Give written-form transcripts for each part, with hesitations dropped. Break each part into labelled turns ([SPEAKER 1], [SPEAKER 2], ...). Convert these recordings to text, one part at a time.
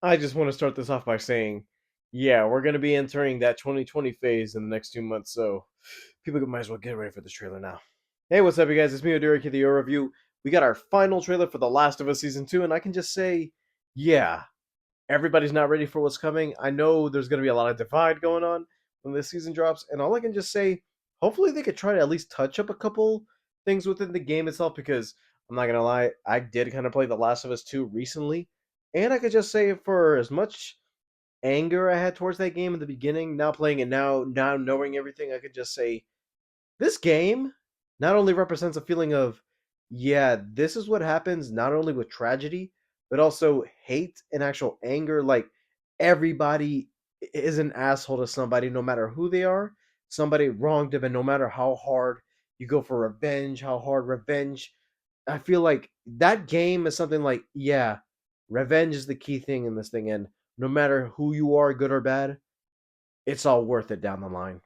[SPEAKER 1] I just want to start this off by saying, yeah, we're going to be entering that 2020 phase in the next 2 months, so people might as well get ready for this trailer now. Hey, what's up, you guys? It's me, Derek, here, the Euro Review. We got our final trailer for The Last of Us Season 2, and I can just say, yeah, everybody's not ready for what's coming. I know there's going to be a lot of divide going on when this season drops, and all I can just say, hopefully they could try to at least touch up a couple things within the game itself, because I'm not going to lie, I did kind of play The Last of Us 2 recently, and I could just say for as much anger I had towards that game in the beginning, now playing it now knowing everything, I could just say this game not only represents a feeling of, yeah, this is what happens not only with tragedy, but also hate and actual anger. Like, everybody is an asshole to somebody, no matter who they are. Somebody wronged them, and no matter how hard you go for revenge, how hard revenge. I feel like that game is something like, yeah, revenge is the key thing in this thing, and no matter who you are, good or bad, it's all worth it down the line.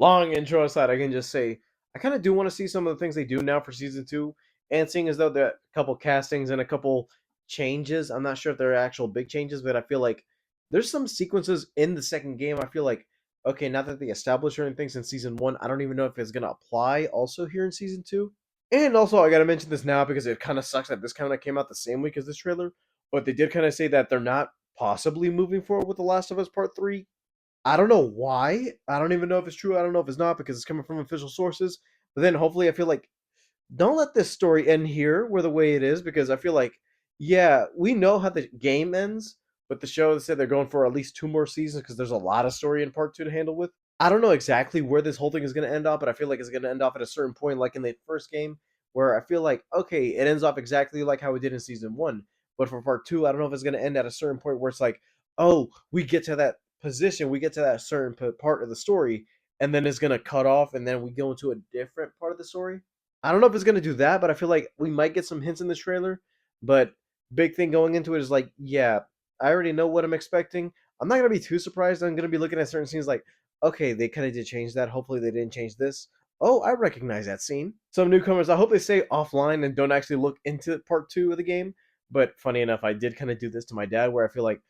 [SPEAKER 1] Long intro aside, I can just say I kind of do want to see some of the things they do now for season two, and seeing as though there are a couple castings and a couple changes. I'm not sure if they're actual big changes, but I feel like there's some sequences in the second game. I feel like, okay, now that they established certain things in season one, I don't even know if it's gonna apply also here in season two. And also, I gotta mention this now because it kind of sucks that this kind of came out the same week as this trailer, but they did kind of say that they're not possibly moving forward with The Last of Us Part 3. I don't know why. I don't even know if it's true. I don't know if it's not because it's coming from official sources. But then hopefully, I feel like don't let this story end here where the way it is, because I feel like, yeah, we know how the game ends, but the show said they're going for at least two more seasons because there's a lot of story in part two to handle with. I don't know exactly where this whole thing is going to end up, but I feel like it's going to end off at a certain point, like in the first game, where I feel like, okay, it ends off exactly like how it did in season one. But for part two, I don't know if it's going to end at a certain point where it's like, oh, we get to that position, we get to that certain part of the story, and then it's going to cut off, and then we go into a different part of the story. I don't know if it's gonna do that, but I feel like we might get some hints in this trailer. But big thing going into it is like, yeah, I already know what I'm expecting. I'm not gonna be too surprised. I'm gonna be looking at certain scenes like, okay, they kind of did change that. Hopefully they didn't change this. Oh, I recognize that scene. Some newcomers, I hope they stay offline and don't actually look into part two of the game. But funny enough, I did kind of do this to my dad where I feel like,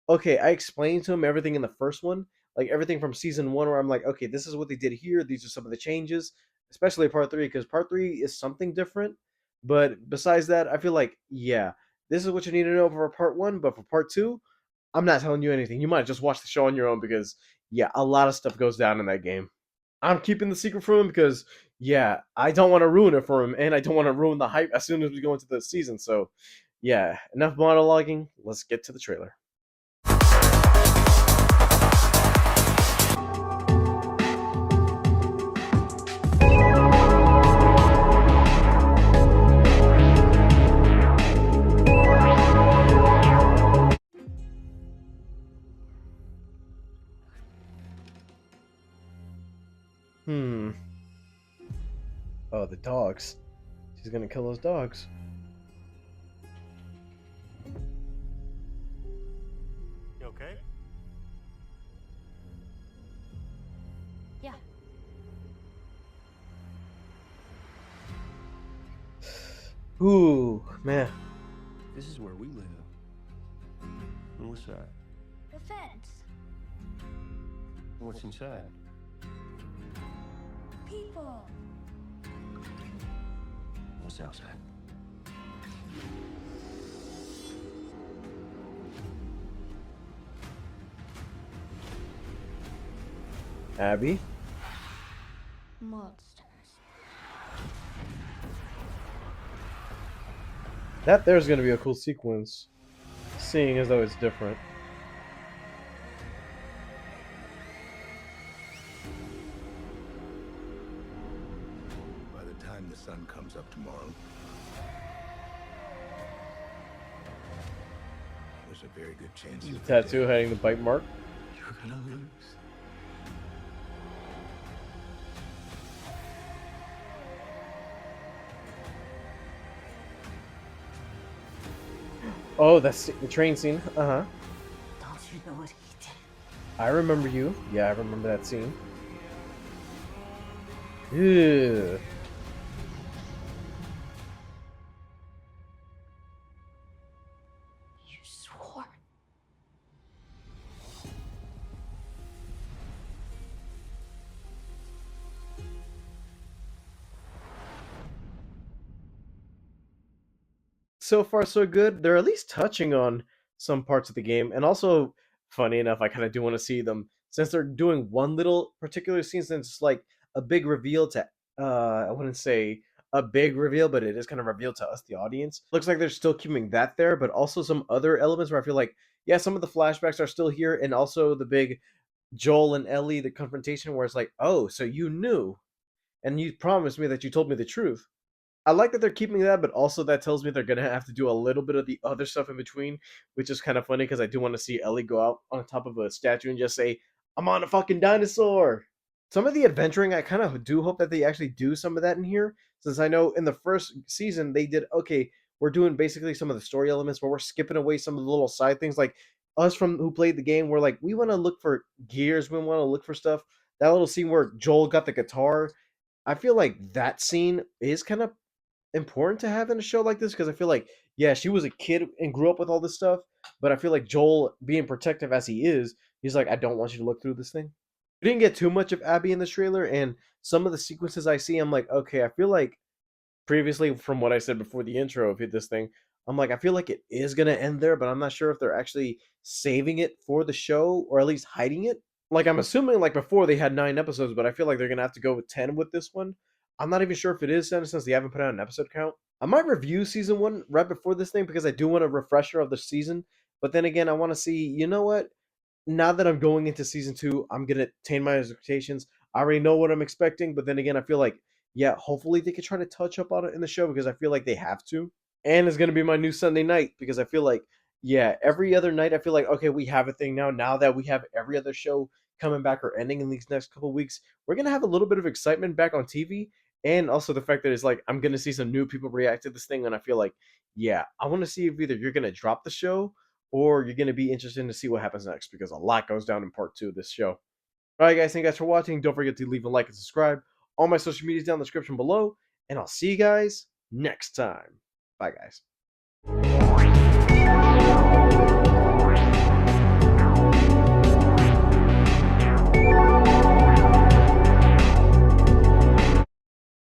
[SPEAKER 1] okay, I explained to him everything in the first one, like everything from season one, where I'm like, okay, this is what they did here. These are some of the changes, especially part three, because part three is something different. But besides that, I feel like, yeah, this is what you need to know for part one. But for part two, I'm not telling you anything. You might just watch the show on your own because, yeah, a lot of stuff goes down in that game. I'm keeping the secret from him because, yeah, I don't want to ruin it for him, and I don't want to ruin the hype as soon as we go into the season. So, yeah, enough monologuing. Let's get to the trailer. Hmm. Oh, the dogs. She's gonna kill those dogs.
[SPEAKER 2] You okay?
[SPEAKER 3] Yeah.
[SPEAKER 1] Ooh, man.
[SPEAKER 2] This is where we live. And what's that?
[SPEAKER 3] The fence.
[SPEAKER 2] What's inside?
[SPEAKER 3] People.
[SPEAKER 2] What's outside?
[SPEAKER 1] Abby.
[SPEAKER 3] Monsters.
[SPEAKER 1] That there's gonna be a cool sequence, seeing as though it's different.
[SPEAKER 4] By the time the sun comes up tomorrow, there's a very good chance
[SPEAKER 1] The
[SPEAKER 4] you'll be
[SPEAKER 1] tattoo
[SPEAKER 4] dead.
[SPEAKER 1] hiding the bite mark.
[SPEAKER 4] You're gonna lose.
[SPEAKER 1] Oh, that's the train scene. Uh huh.
[SPEAKER 3] Don't you know what he did?
[SPEAKER 1] I remember you. Yeah, I remember that scene. Ew.
[SPEAKER 3] You swore.
[SPEAKER 1] so far so good. They're at least touching on some parts of the game, and also funny enough, I kind of do want to see them since they're doing one little particular scene. Since it's like a big reveal to, I wouldn't say a big reveal, but it is kind of revealed to us, the audience. Looks like they're still keeping that there, but also some other elements where I feel like, yeah, some of the flashbacks are still here, and also the big Joel and Ellie, the confrontation where it's like, oh, so you knew, and you promised me that you told me the truth. I like that they're keeping that, but also that tells me they're gonna have to do a little bit of the other stuff in between, which is kind of funny because I do want to see Ellie go out on top of a statue and just say, "I'm on a fucking dinosaur." Some of the adventuring, I kind of do hope that they actually do some of that in here, since I know in the first season they did okay. We're doing basically some of the story elements, but we're skipping away some of the little side things. Like us from who played the game, we're like, we want to look for gears, we want to look for stuff. That little scene where Joel got the guitar, I feel like that scene is kind of important to have in a show like this because I feel like, yeah, she was a kid and grew up with all this stuff, but I feel like Joel, being protective as he is, he's like, I don't want you to look through this thing. We didn't get too much of Abby in this trailer, and some of the sequences I see, I'm like, okay, I feel like previously from what I said before the intro of this thing, I'm like, I feel like it is gonna end there, but I'm not sure if they're actually saving it for the show or at least hiding it. Like I'm assuming like before they had 9 episodes, but I feel like they're gonna have to go with 10 with this one. I'm not even sure if it is 10 since they haven't put out an episode count. I might review season one right before this thing because I do want a refresher of the season. But then again, I want to see, you know what? Now that I'm going into season two, I'm gonna tame my expectations. I already know what I'm expecting, but then again, I feel like, yeah, hopefully they could try to touch up on it in the show because I feel like they have to. And it's gonna be my new Sunday night because I feel like, yeah, every other night I feel like, okay, we have a thing now. Now that we have every other show coming back or ending in these next couple weeks, we're gonna have a little bit of excitement back on TV. And also the fact that it's like I'm gonna see some new people react to this thing, and I feel like, yeah, I want to see if either you're gonna drop the show or you're going to be interested to see what happens next because a lot goes down in part two of this show. All right, guys, thank you guys for watching. Don't forget to leave a like and subscribe. All my social medias down in the description below, and I'll see you guys next time. Bye, guys.